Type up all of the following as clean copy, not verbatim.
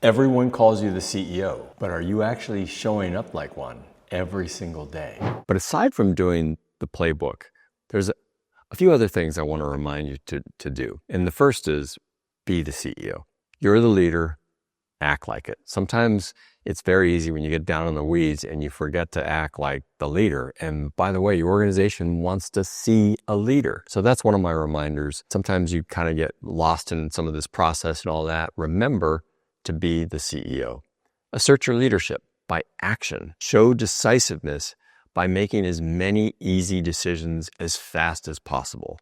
Everyone calls you the CEO, but are you actually showing up like one every single day? But aside from doing the playbook, there's a few other things I want to remind you to do. And the first is be the CEO. You're the leader, act like it. Sometimes it's very easy when you get down in the weeds and you forget to act like the leader. And by the way, your organization wants to see a leader. So that's one of my reminders. Sometimes you kind of get lost in some of this process and all that. Remember to be the CEO. Assert your leadership by action. Show decisiveness by making as many easy decisions as fast as possible.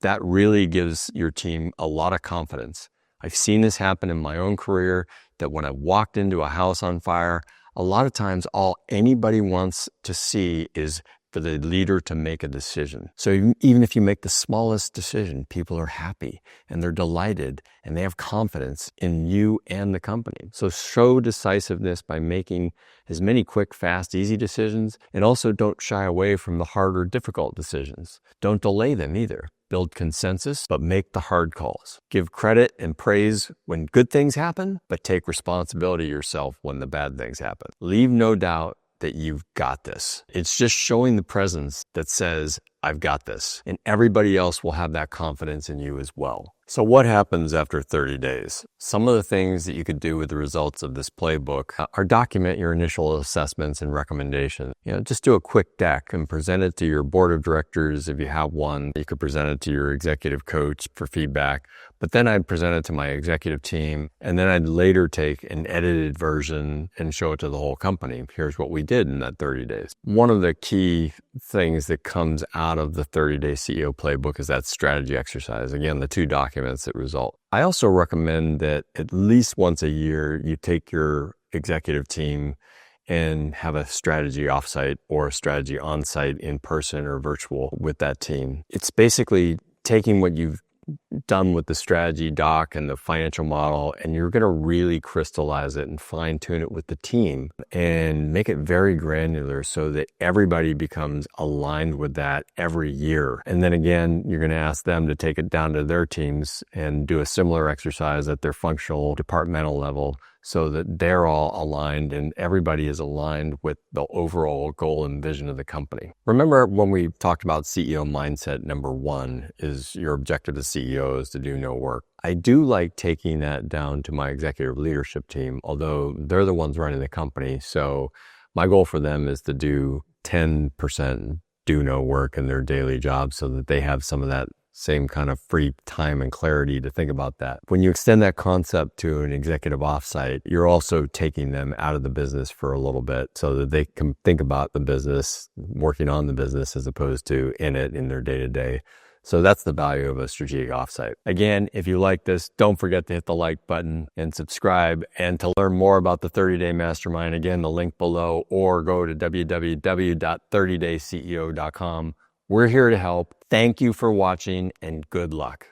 That really gives your team a lot of confidence. I've seen this happen in my own career, that when I walked into a house on fire, a lot of times all anybody wants to see is for the leader to make a decision. So even if you make the smallest decision, people are happy and they're delighted and they have confidence in you and the company. So show decisiveness by making as many quick, fast, easy decisions, and also don't shy away from the harder, difficult decisions. Don't delay them either. Build consensus, but make the hard calls. Give credit and praise when good things happen, but take responsibility yourself when the bad things happen. Leave no doubt that you've got this. It's just showing the presence that says, I've got this. And everybody else will have that confidence in you as well. So what happens after 30 days? Some of the things that you could do with the results of this playbook are document your initial assessments and recommendations. Just do a quick deck and present it to your board of directors if you have one. You could present it to your executive coach for feedback. But then I'd present it to my executive team, and then I'd later take an edited version and show it to the whole company. Here's what we did in that 30 days. One of the key things that comes out of the 30-day CEO playbook is that strategy exercise. Again, the 2 documents that result. I also recommend that at least once a year, you take your executive team and have a strategy offsite or a strategy onsite in person or virtual with that team. It's basically taking what you've done with the strategy doc and the financial model, and you're going to really crystallize it and fine tune it with the team and make it very granular so that everybody becomes aligned with that every year. And then again, you're going to ask them to take it down to their teams and do a similar exercise at their functional departmental level so that they're all aligned and everybody is aligned with the overall goal and vision of the company. Remember when we talked about CEO mindset, number 1 is your objective as CEO is to do no work. I do like taking that down to my executive leadership team, although they're the ones running the company. So my goal for them is to do 10% do no work in their daily job so that they have some of that same kind of free time and clarity to think about that. When you extend that concept to an executive offsite, you're also taking them out of the business for a little bit so that they can think about the business, working on the business as opposed to in it in their day-to-day. So that's the value of a strategic offsite. Again, if you like this, don't forget to hit the like button and subscribe. And to learn more about the 30-Day Mastermind, again, the link below, or go to www.30dayceo.com. We're here to help. Thank you for watching and good luck.